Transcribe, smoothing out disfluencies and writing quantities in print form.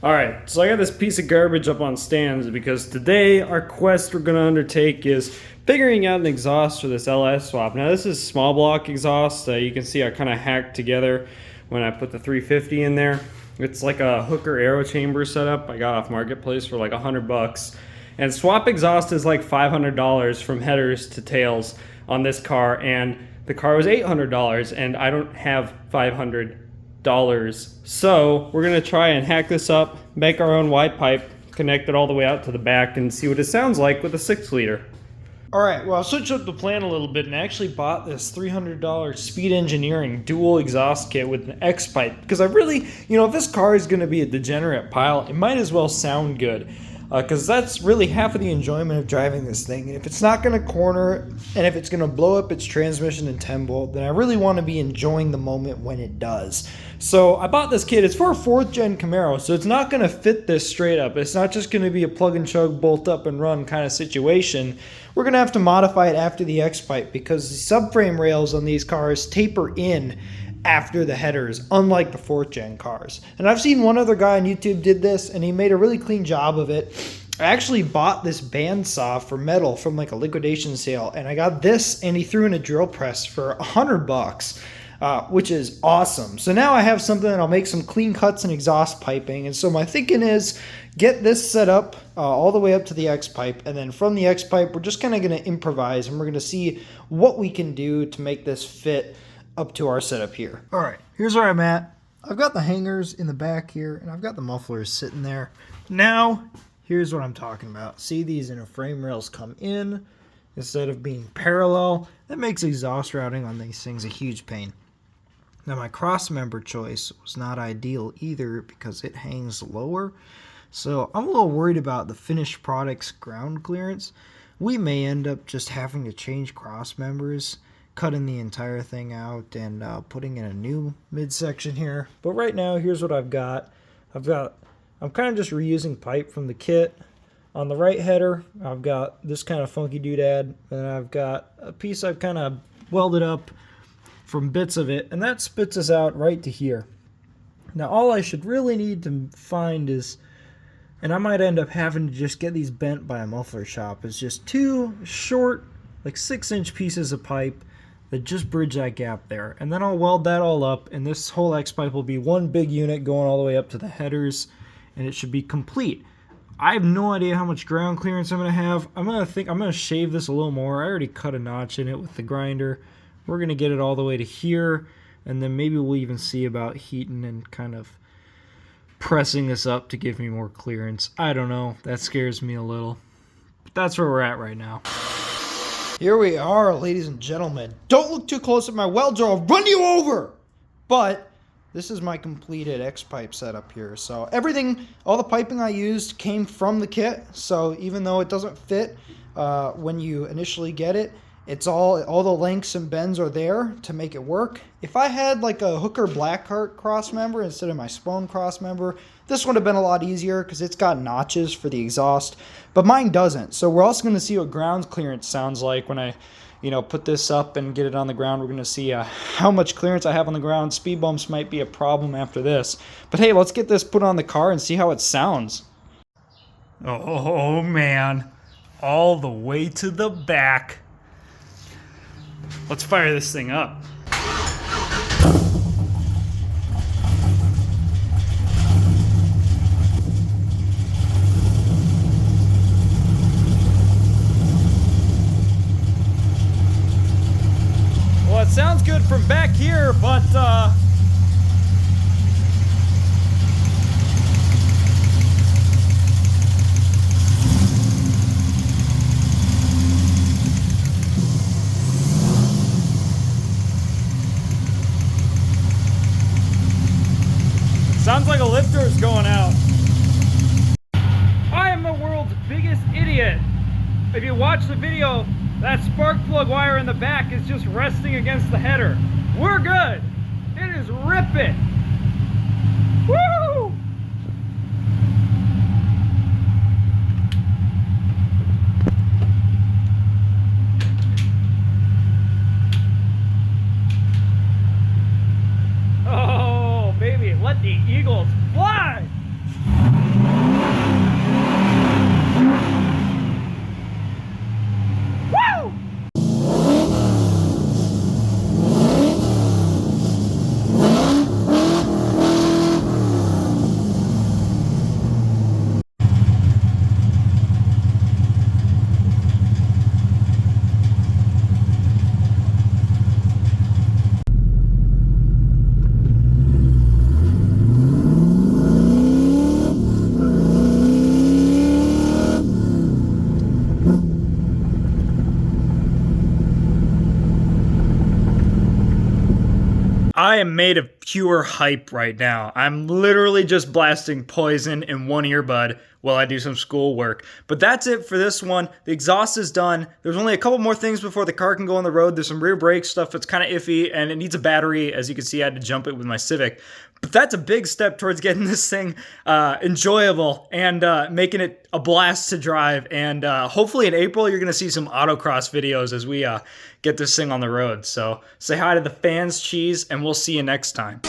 Alright, so I got this piece of garbage up on stands because today our quest we're going to undertake is figuring out an exhaust for this LS swap. Now this is small block exhaust. You can see I kind of hacked together when I put the 350 in there. It's like a hooker aero chamber setup I got off Marketplace for like $100. And swap exhaust is like $500 from headers to tails on this car, and the car was $800 and I don't have $500. So we're gonna try and hack this up, make our own Y pipe, connect it all the way out to the back, and see what it sounds like with a 6-liter. Alright, well, I switched up the plan a little bit and actually bought this $300 Speed Engineering dual exhaust kit with an X pipe, because I really, if this car is going to be a degenerate pile, it might as well sound good. Because that's really half of the enjoyment of driving this thing. And if it's not going to corner, and if it's going to blow up its transmission in 10 volt, then I really want to be enjoying the moment when it does. So I bought this kit. It's for a 4th gen Camaro, so it's not going to fit this straight up. It's not just going to be a plug and chug, bolt up and run kind of situation. We're going to have to modify it after the X-pipe because the subframe rails on these cars taper in after the headers, unlike the 4th gen cars. And I've seen one other guy on YouTube did this, and he made a really clean job of it. I actually bought this bandsaw for metal from like a liquidation sale, and I got this, and he threw in a drill press for $100, which is awesome. So now I have something that I'll make some clean cuts and exhaust piping. And so my thinking is get this set up all the way up to the X-pipe, and then from the X-pipe, we're just kind of going to improvise, and we're going to see what we can do to make this fit up to our setup here. All right, here's where I'm at. I've got the hangers in the back here, and I've got the mufflers sitting there. Now, here's what I'm talking about. See, these inner frame rails come in instead of being parallel. That makes exhaust routing on these things a huge pain. Now, my cross member choice was not ideal either because it hangs lower. So I'm a little worried about the finished product's ground clearance. We may end up just having to change cross members, cutting the entire thing out and putting in a new midsection here. But right now, here's what I've got. I'm kind of just reusing pipe from the kit. On the right header, I've got this kind of funky doodad, and I've got a piece I've kind of welded up from bits of it, and that spits us out right to here. Now, all I should really need to find is, and I might end up having to just get these bent by a muffler shop, is just 2 short, like 6-inch pieces of pipe that just bridge that gap there. And then I'll weld that all up, and this whole X-pipe will be one big unit going all the way up to the headers, and it should be complete. I have no idea how much ground clearance I'm going to have. I'm going to shave this a little more. I already cut a notch in it with the grinder. We're going to get it all the way to here, and then maybe we'll even see about heating and kind of pressing this up to give me more clearance. I don't know. That scares me a little. But that's where we're at right now. Here we are, ladies and gentlemen. Don't look too close at my welds or I'll run you over! But this is my completed X-pipe setup here. So everything, all the piping I used came from the kit. So even though it doesn't fit when you initially get it, it's all the lengths and bends are there to make it work. If I had like a Hooker Blackheart cross member instead of my Spohn cross member, this would have been a lot easier because it's got notches for the exhaust, but mine doesn't. So we're also going to see what ground clearance sounds like when I, put this up and get it on the ground. We're going to see how much clearance I have on the ground. Speed bumps might be a problem after this. But hey, let's get this put on the car and see how it sounds. Oh man, all the way to the back. Let's fire this thing up. Well, it sounds good from back here, but sounds like a lifter is going out. I am the world's biggest idiot. If you watch the video, that spark plug wire in the back is just resting against the header. We're good. It is ripping. Woo! Oh, baby, let the eagles fly! I am made of pure hype right now. I'm literally just blasting Poison in one earbud while I do some schoolwork. But that's it for this one. The exhaust is done. There's only a couple more things before the car can go on the road. There's some rear brake stuff that's kind of iffy, and it needs a battery. As you can see, I had to jump it with my Civic. But that's a big step towards getting this thing enjoyable and making it a blast to drive. And hopefully in April, you're going to see some autocross videos as we get this thing on the road. So say hi to the fans, Cheese, and we'll see you next time.